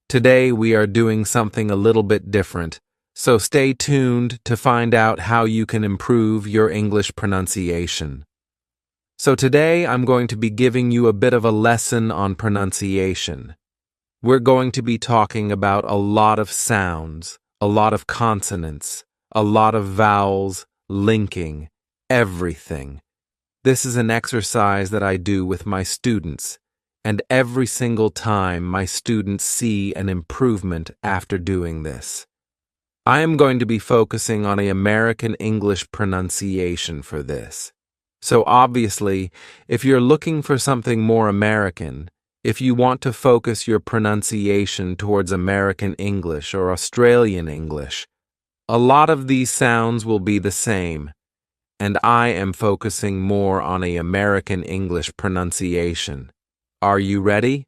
Today we are doing something a little bit different, so stay tuned to find out how you can improve your English pronunciation. So today I'm going to be giving you a bit of a lesson on pronunciation. We're going to be talking about a lot of sounds, a lot of consonants, a lot of vowels, linking, everything. This is an exercise that I do with my students, and every single time my students see an improvement after doing this. I am going to be focusing on an American English pronunciation for this. So obviously, if you're looking for something more American, if you want to focus your pronunciation towards American English or Australian English, a lot of these sounds will be the same, and I am focusing more on an American English pronunciation. Are you ready?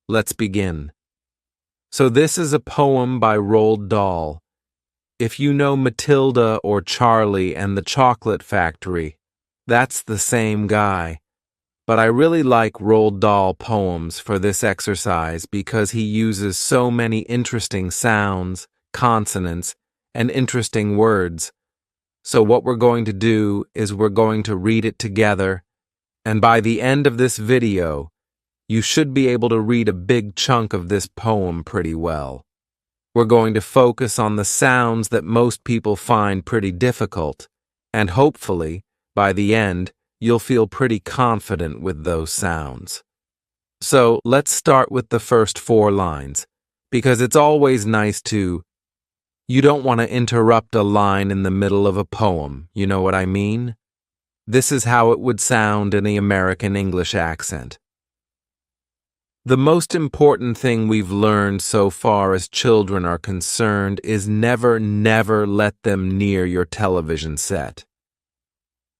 Let's begin. So this is a poem by Roald Dahl. If you know Matilda or Charlie and the Chocolate Factory, that's the same guy. But I really like Roald Dahl poems for this exercise because he uses so many interesting sounds, consonants, and interesting words. So what we're going to do is we're going to read it together, and by the end of this video, you should be able to read a big chunk of this poem pretty well. We're going to focus on the sounds that most people find pretty difficult, and hopefully, by the end, you'll feel pretty confident with those sounds. So let's start with the first 4 lines, because it's always nice to. You don't want to interrupt a line in the middle of a poem, you know what I mean? This is how it would sound in the American English accent. The most important thing we've learned so far as children are concerned is never let them near your television set.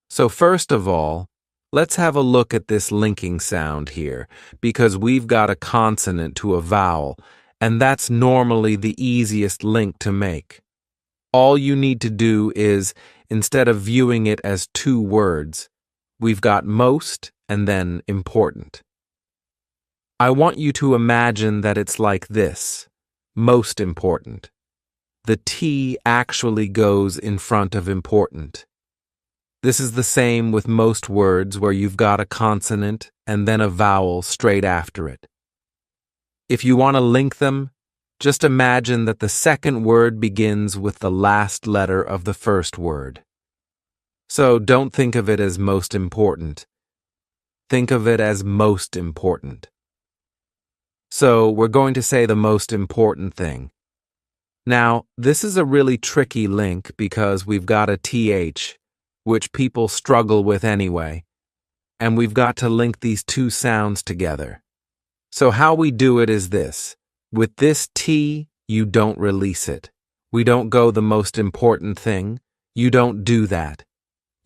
So first of all, let's have a look at this linking sound here, because we've got a consonant to a vowel, and that's normally the easiest link to make. All you need to do is, instead of viewing it as 2 words, we've got most and then important. I want you to imagine that it's like this, most important. The T actually goes in front of important. This is the same with most words where you've got a consonant and then a vowel straight after it. If you want to link them, just imagine that the second word begins with the last letter of the first word. So don't think of it as most important. Think of it as most important. So we're going to say the most important thing. Now, this is a really tricky link because we've got a TH, which people struggle with anyway, and we've got to link these 2 sounds together. So how we do it is this. With this T, you don't release it. We don't go the most important thing. You don't do that.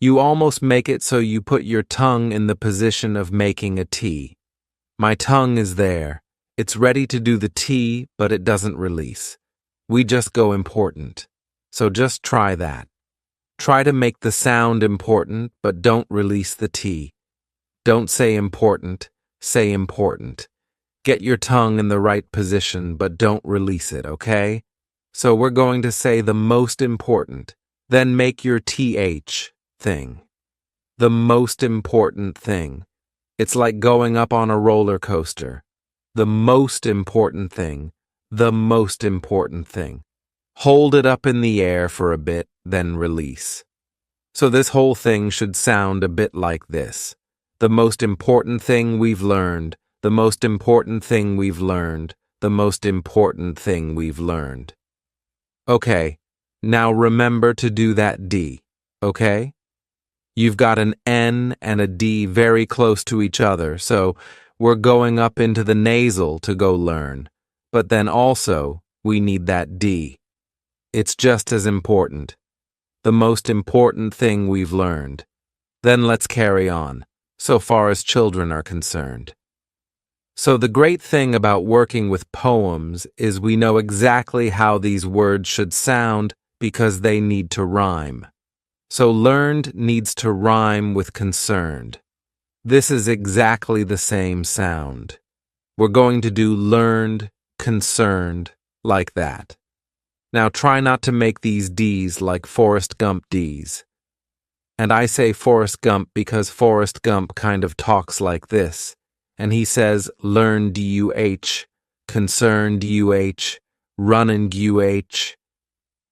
You almost make it so you put your tongue in the position of making a T. My tongue is there. It's ready to do the T, but it doesn't release. We just go important. So just try that. Try to make the sound important, but don't release the T. Don't say important, say important. Get your tongue in the right position, but don't release it, okay? So we're going to say the most important, then make your TH thing. The most important thing. It's like going up on a roller coaster. The most important thing. The most important thing. Hold it up in the air for a bit, then release. So this whole thing should sound a bit like this. The most important thing we've learned. The most important thing we've learned. The most important thing we've learned. Okay, now remember to do that D, okay? You've got an N and a D very close to each other, so we're going up into the nasal to go learn. But then also, we need that D. It's just as important. The most important thing we've learned. Then let's carry on, so far as children are concerned. So the great thing about working with poems is we know exactly how these words should sound because they need to rhyme. So learned needs to rhyme with concerned. This is exactly the same sound. We're going to do learned, concerned, like that. Now try not to make these D's like Forrest Gump D's. And I say Forrest Gump because Forrest Gump kind of talks like this. And he says, learn D-U-H, concern D-U-H, runnin' D-U-H.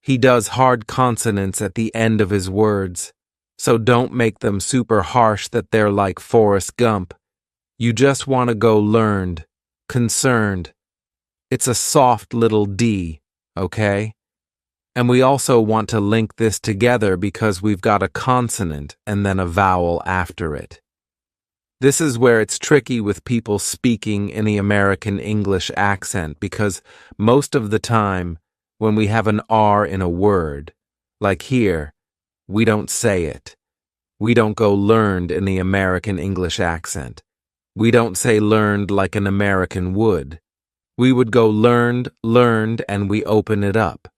He does hard consonants at the end of his words, so don't make them super harsh that they're like Forrest Gump. You just want to go learned, concerned. It's a soft little D, okay? And we also want to link this together because we've got a consonant and then a vowel after it. This is where it's tricky with people speaking in the American English accent because most of the time, when we have an R in a word, like here, we don't say it. We don't go learned in the American English accent. We don't say learned like an American would. We would go learned, and we open it up.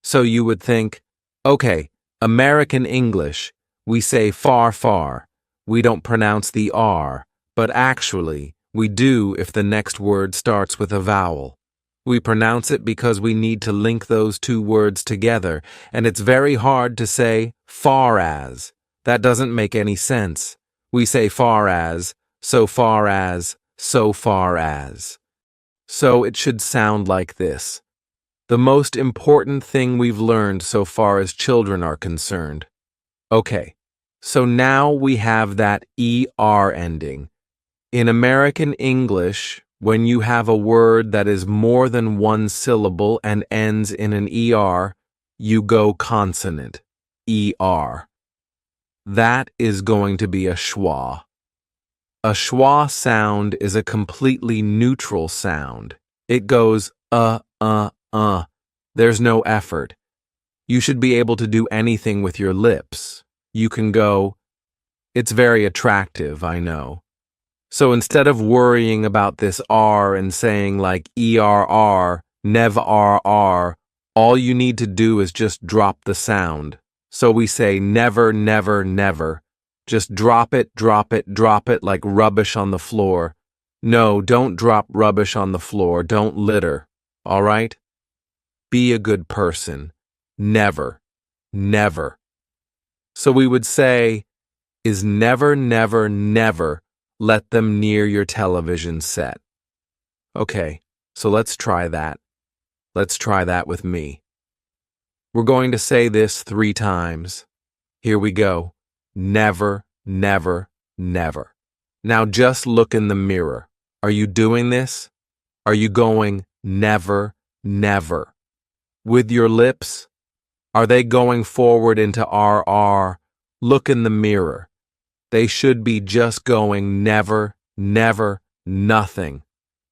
So you would think, okay, American English, we say far. We don't pronounce the R, but actually, we do if the next word starts with a vowel. We pronounce it because we need to link those two words together, and it's very hard to say far as. That doesn't make any sense. We say far as, so far as, so far as. So it should sound like this. The most important thing we've learned so far as children are concerned. Okay, so now we have that ER ending. In American English, when you have a word that is more than one syllable and ends in an ER, you go consonant, ER. That is going to be a schwa. A schwa sound is a completely neutral sound. It goes There's no effort. You should be able to do anything with your lips. You can go, it's very attractive, I know. So instead of worrying about this R and saying like ERR, nev RR, all you need to do is just drop the sound. So we say never, never. Just drop it like rubbish on the floor. No, don't drop rubbish on the floor. Don't litter. All right? Be a good person. Never. So we would say, is never let them near your television set. Okay, so let's try that. Let's try that with me. We're going to say this 3 times. Here we go. Never. Now just look in the mirror. Are you doing this? Are you going never? With your lips? Are they going forward into RR? Look in the mirror. They should be just going never, nothing.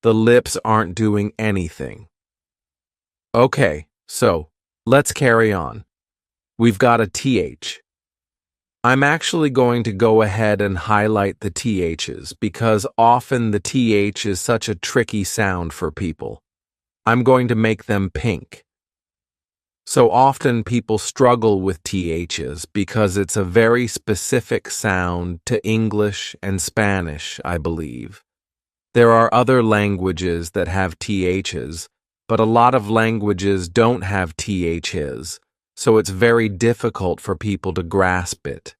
The lips aren't doing anything. Okay, so let's carry on. We've got a TH. I'm actually going to go ahead and highlight the THs because often the TH is such a tricky sound for people. I'm going to make them pink. So often people struggle with THs because it's a very specific sound to English and Spanish, I believe. There are other languages that have THs, but a lot of languages don't have THs, so it's very difficult for people to grasp it.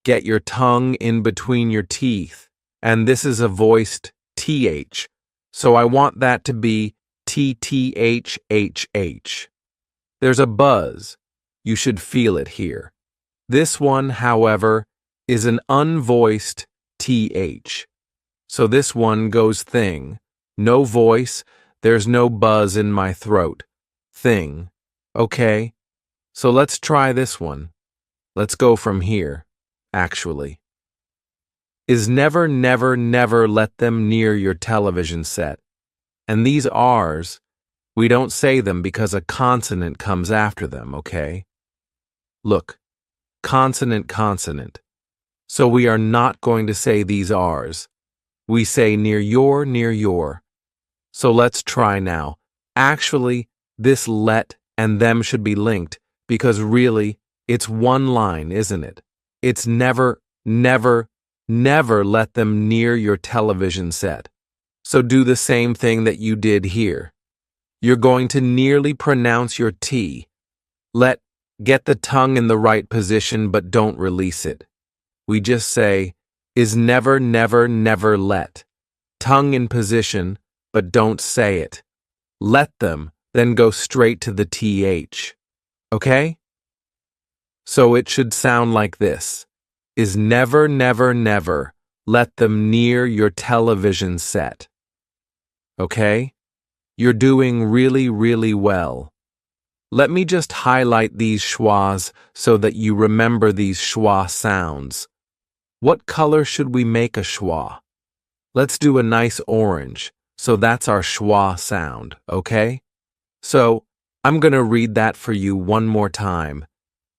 Get your tongue in between your teeth, and this is a voiced TH, so I want that to be TTHHH. There's a buzz. You should feel it here. This one, however, is an unvoiced TH. So this one goes thing. No voice, there's no buzz in my throat. Thing. Okay? So let's try this one. Let's go from here, actually. Is never let them near your television set. And these R's, we don't say them because a consonant comes after them, okay? Look, consonant. So we are not going to say these R's. We say near your. So let's try now. Actually, this let and them should be linked because really, it's one line, isn't it? It's never let them near your television set. So do the same thing that you did here. You're going to nearly pronounce your T. Get the tongue in the right position, but don't release it. We just say, is never, never, never let. Tongue in position, but don't say it. Let them, then go straight to the TH. Okay? So it should sound like this. Is never, never, never let them near your television set. Okay? You're doing really, really well. Let me just highlight these schwas so that you remember these schwa sounds. What color should we make a schwa? Let's do a nice orange, so that's our schwa sound, okay? So, I'm going to read that for you one more time.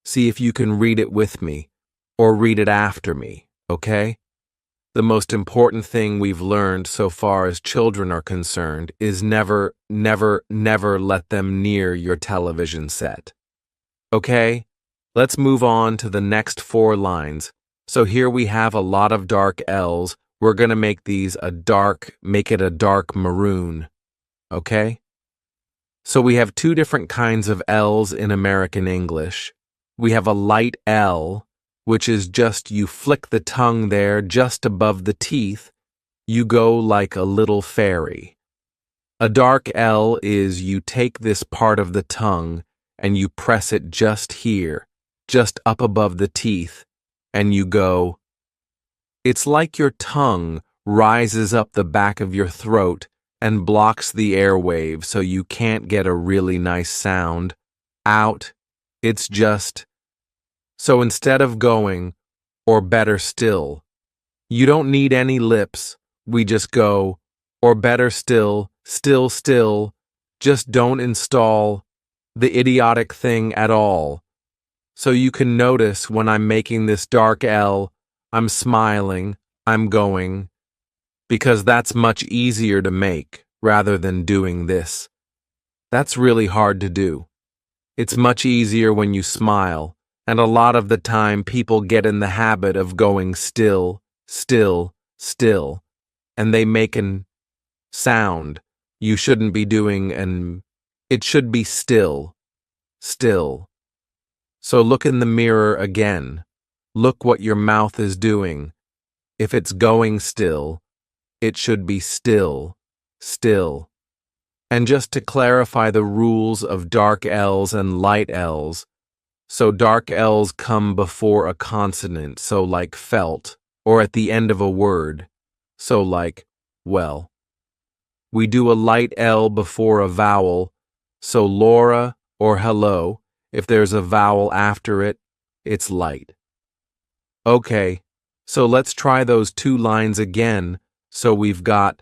See if you can read it with me, or read it after me, okay? The most important thing we've learned so far as children are concerned is never, never, never let them near your television set. Okay? Let's move on to the next 4 lines. So here we have a lot of dark L's. We're going to make it a dark maroon. Okay? So we have 2 different kinds of L's in American English. We have a light L, which is just you flick the tongue there just above the teeth, you go like a little fairy. A dark L is you take this part of the tongue and you press it just here, just up above the teeth, and you go. It's like your tongue rises up the back of your throat and blocks the airwave so you can't get a really nice sound out. It's just. So instead of going, or better still, you don't need any lips, we just go, or better still, still, just don't install the idiotic thing at all. So you can notice when I'm making this dark L, I'm smiling, I'm going, because that's much easier to make rather than doing this. That's really hard to do. It's much easier when you smile. And a lot of the time people get in the habit of going still, and they make an sound. You shouldn't be doing it should be still. So look in the mirror again. Look what your mouth is doing. If it's going still, it should be still. And just to clarify the rules of dark L's and light L's, so dark L's come before a consonant, so like felt, or at the end of a word, so like well. We do a light L before a vowel, so Laura or hello. If there's a vowel after it, it's light. Okay, so let's try those 2 lines again. So we've got,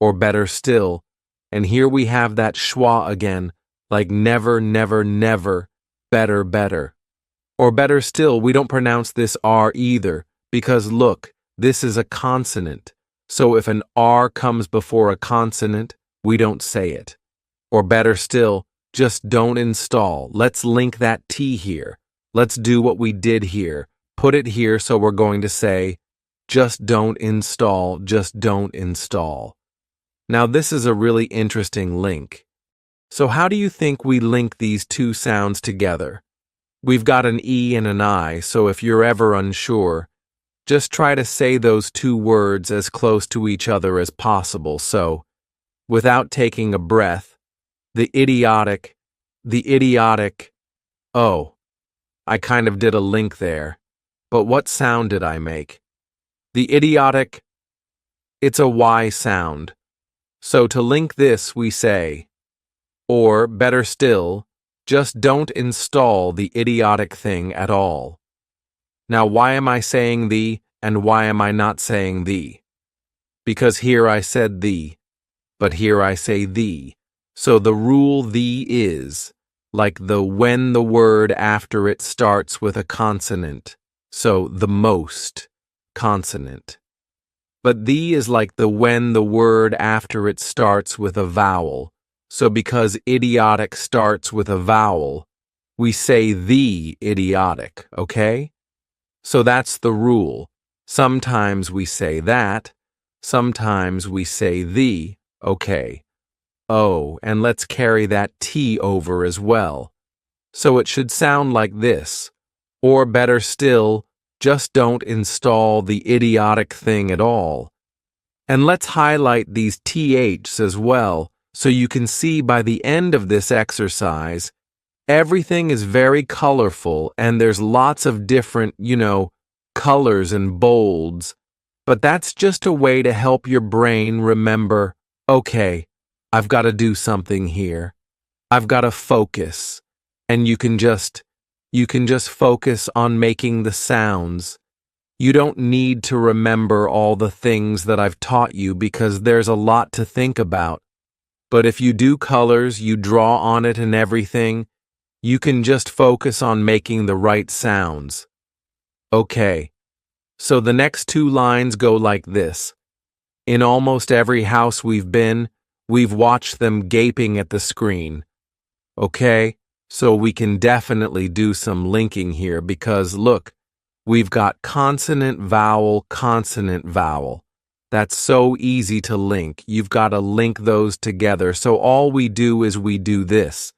or better still, and here we have that schwa again, like never, never, never. Better. Or better still, we don't pronounce this R either, because look, this is a consonant. So if an R comes before a consonant, we don't say it. Or better still, just don't install. Let's link that T here. Let's do what we did here. Put it here so we're going to say, just don't install. Now this is a really interesting link. So how do you think we link these 2 sounds together? We've got an E and an I, so if you're ever unsure, just try to say those 2 words as close to each other as possible. So, without taking a breath, the idiotic, oh, I kind of did a link there. But what sound did I make? The idiotic, it's a Y sound. So to link this, we say, or, better still, just don't install the idiotic thing at all. Now, why am I saying the, and why am I not saying the? Because here I said the, but here I say the. So the rule the is, like the when the word after it starts with a consonant, so the most consonant. But the is like the when the word after it starts with a vowel. So because idiotic starts with a vowel, we say the idiotic, okay? So that's the rule. Sometimes we say that, sometimes we say the, okay. O, and let's carry that T over as well. So it should sound like this. Or better still, just don't install the idiotic thing at all. And let's highlight these THs as well, so you can see by the end of this exercise, everything is very colorful and there's lots of different, colors and bolds. But that's just a way to help your brain remember, okay, I've got to do something here. I've got to focus. And you can just focus on making the sounds. You don't need to remember all the things that I've taught you because there's a lot to think about. But if you do colors, you draw on it and everything, you can just focus on making the right sounds. Okay, so the next two lines go like this. In almost every house we've been, we've watched them gaping at the screen. Okay, so we can definitely do some linking here because look, we've got consonant, vowel, consonant, vowel. That's so easy to link. You've got to link those together. So all we do is we do this.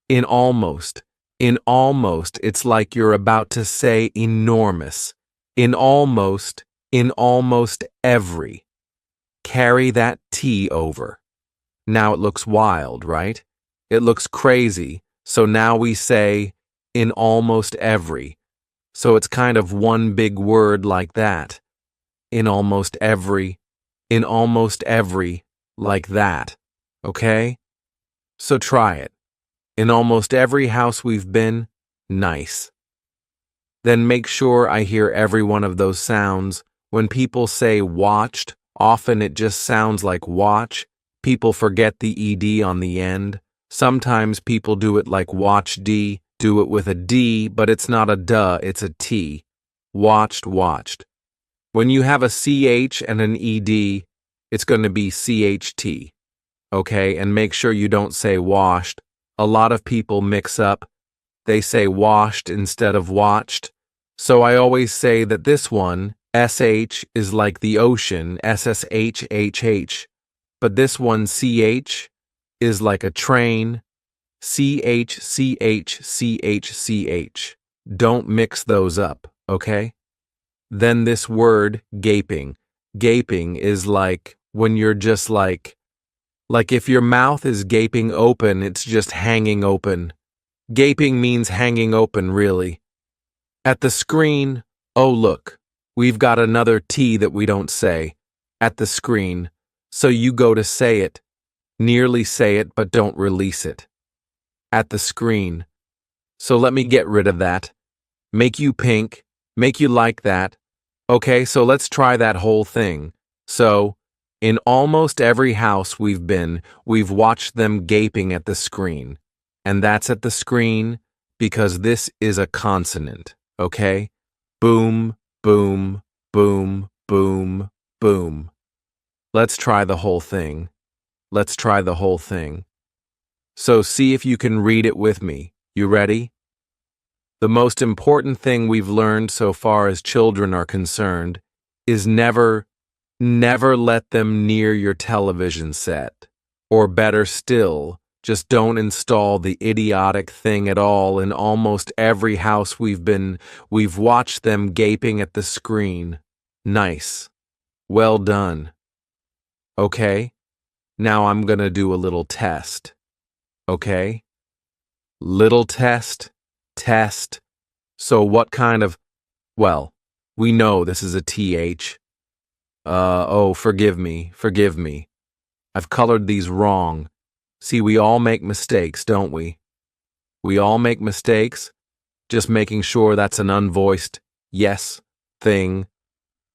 In almost, it's like you're about to say enormous. In almost every. Carry that T over. Now it looks wild, right? It looks crazy. So now we say in almost every. So it's kind of one big word like that. In almost every, like that. Okay? So try it. In almost every house we've been, nice. Then make sure I hear every one of those sounds. When people say watched, often it just sounds like watch. People forget the ED on the end. Sometimes people do it like watch D, do it with a D, but it's not a duh, it's a T. Watched, watched. When you have a CH and an ED, it's going to be CHT. Okay, and make sure you don't say washed. A lot of people mix up. They say washed instead of watched. So I always say that this one, SH, is like the ocean, SSHHH. But this one, CH, is like a train, CH. Don't mix those up, okay? Then this word, gaping. Gaping is like when you're just like if your mouth is gaping open, it's just hanging open. Gaping means hanging open, really. At the screen, oh look, we've got another T that we don't say. At the screen. So you go to say it. Nearly say it, but don't release it. At the screen. So let me get rid of that. Make you pink. Make you like that. Okay, so let's try that whole thing. So, in almost every house we've been, we've watched them gaping at the screen. And that's at the screen because this is a consonant, okay? Boom, boom, boom, boom, boom. Let's try the whole thing. Let's try the whole thing. So see if you can read it with me. You ready? The most important thing we've learned so far as children are concerned is never let them near your television set. Or better still, just don't install the idiotic thing at all. In almost every house we've watched them gaping at the screen. Nice. Well done. Okay? Now I'm gonna do a little test. Okay? Little test. So what kind of, well, we know this is a TH. Forgive me. I've colored these wrong. See, we all make mistakes, don't we? We all make mistakes, just making sure that's an unvoiced yes thing.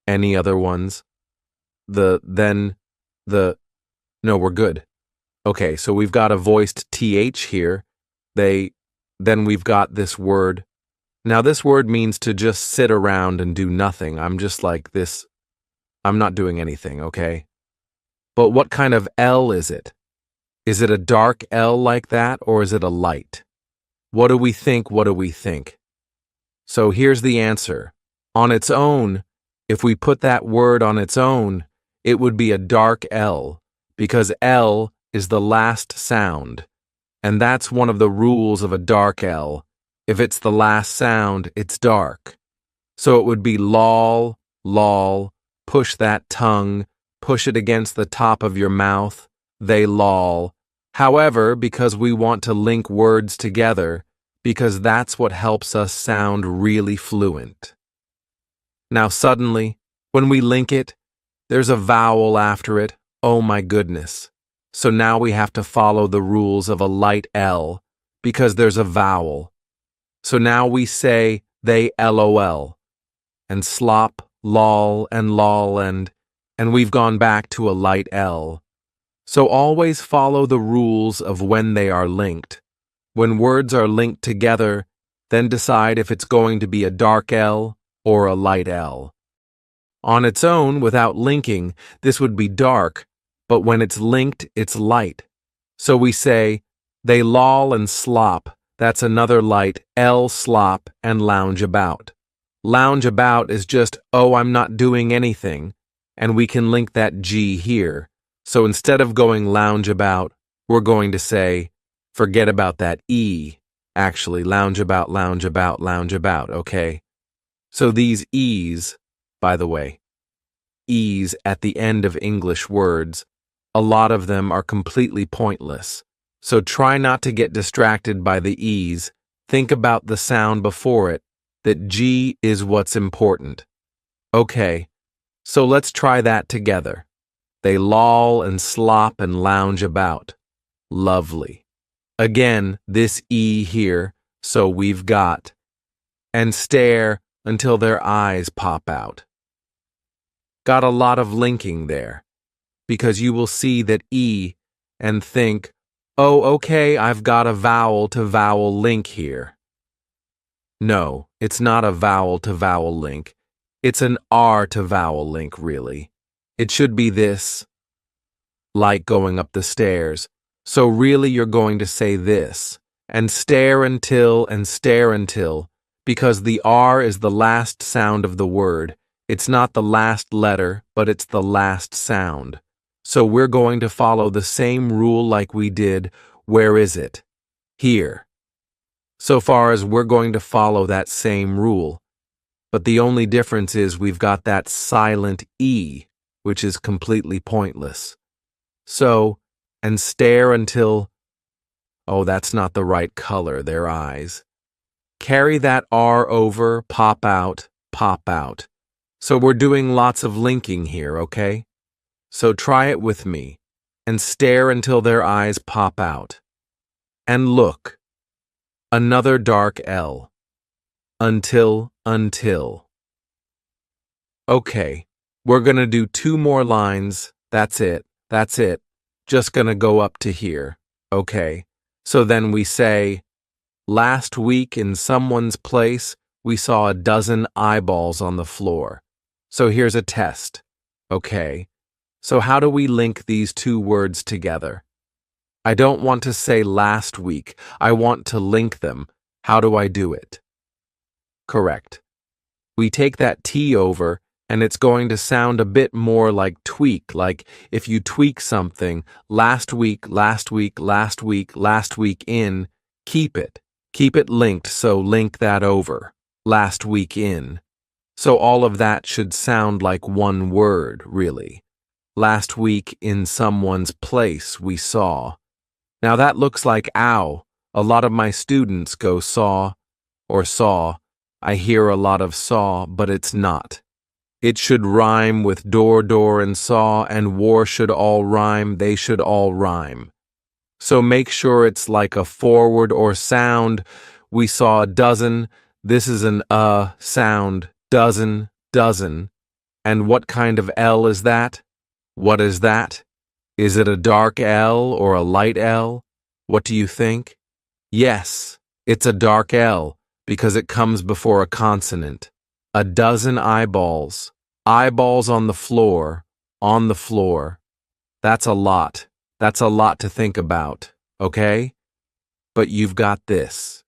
Any other ones? No, we're good. Okay, so we've got a voiced TH here. Then we've got this word. Now this word means to just sit around and do nothing. I'm just like this. I'm not doing anything, okay? But what kind of L is it? Is it a dark L like that, or is it a light? What do we think? So here's the answer. On its own, if we put that word on its own, it would be a dark L, because L is the last sound, and that's one of the rules of a dark L. If it's the last sound, it's dark. So it would be lol, lol, push that tongue, push it against the top of your mouth, they lol. However, because we want to link words together, because that's what helps us sound really fluent. Now suddenly, when we link it, there's a vowel after it. Oh my goodness. So now we have to follow the rules of a light L, because there's a vowel. So now we say they LOL, and slop, lol, and we've gone back to a light L. So always follow the rules of when they are linked. When words are linked together, then decide if it's going to be a dark L or a light L. On its own, without linking, this would be dark, but when it's linked, it's light. So we say, they loll and slop, that's another light L slop and lounge about. Lounge about is just, oh, I'm not doing anything, and we can link that G here. So instead of going lounge about, we're going to say, forget about that E. Actually, lounge about, okay? So these E's, by the way, E's at the end of English words, a lot of them are completely pointless. So try not to get distracted by the E's. Think about the sound before it, that G is what's important. Okay, so let's try that together. They loll and slop and lounge about. Lovely. Again, this E here, so we've got, and stare until their eyes pop out. Got a lot of linking there, because you will see that E and think, oh, okay, I've got a vowel to vowel link here. No, it's not a vowel to vowel link. It's an R to vowel link, really. It should be this, like going up the stairs. So really you're going to say this, and stare until, because the R is the last sound of the word. It's not the last letter, but it's the last sound. So we're going to follow the same rule like we did, where is it? Here. So far as we're going to follow that same rule. But the only difference is we've got that silent E, which is completely pointless. So, and stare until, oh, that's not the right color, their eyes. Carry that R over, pop out, pop out. So we're doing lots of linking here, okay? So try it with me, and stare until their eyes pop out. And look. Another dark L. Until. Okay, we're gonna do 2 more lines. That's it. Just gonna go up to here. Okay, so then we say, last week in someone's place, we saw a dozen eyeballs on the floor. So here's a test. Okay, so how do we link these 2 words together? I don't want to say last week. I want to link them. How do I do it? Correct. We take that T over, and it's going to sound a bit more like tweak, like if you tweak something, last week in, keep it linked, so link that over, last week in. So all of that should sound like one word, really. Last week in someone's place we saw. Now that looks like ow. A lot of my students go saw or saw. I hear a lot of saw, but it's not. It should rhyme with door, and saw, and war should all rhyme, they should all rhyme. So make sure it's like a forward or sound. We saw a dozen. This is an sound. Dozen. And what kind of L is that? What is that? Is it a dark L or a light L? What do you think? Yes, it's a dark L because it comes before a consonant. A dozen eyeballs. Eyeballs on the floor. That's a lot. That's a lot to think about, okay? But you've got this.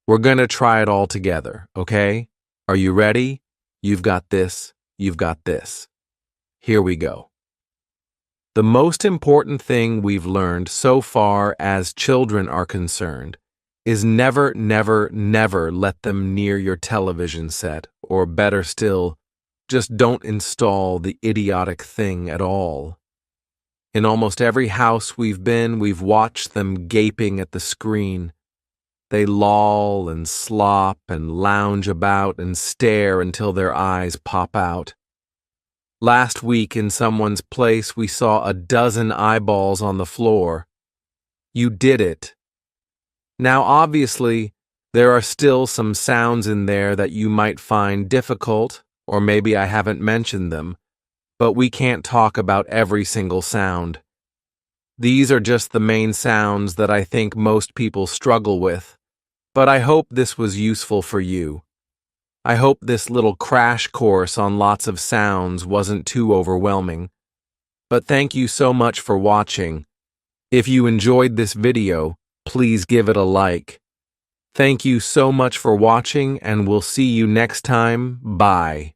We're gonna try it all together, okay? Are you ready? You've got this. Here we go. The most important thing we've learned so far as children are concerned is never, never, never let them near your television set, or better still, just don't install the idiotic thing at all. In almost every house we've been, we've watched them gaping at the screen. They loll and slop and lounge about and stare until their eyes pop out. Last week in someone's place, we saw a dozen eyeballs on the floor. You did it. Now, obviously, there are still some sounds in there that you might find difficult, or maybe I haven't mentioned them, but we can't talk about every single sound. These are just the main sounds that I think most people struggle with, but I hope this was useful for you. I hope this little crash course on lots of sounds wasn't too overwhelming. But thank you so much for watching. If you enjoyed this video, please give it a like. Thank you so much for watching, and we'll see you next time. Bye.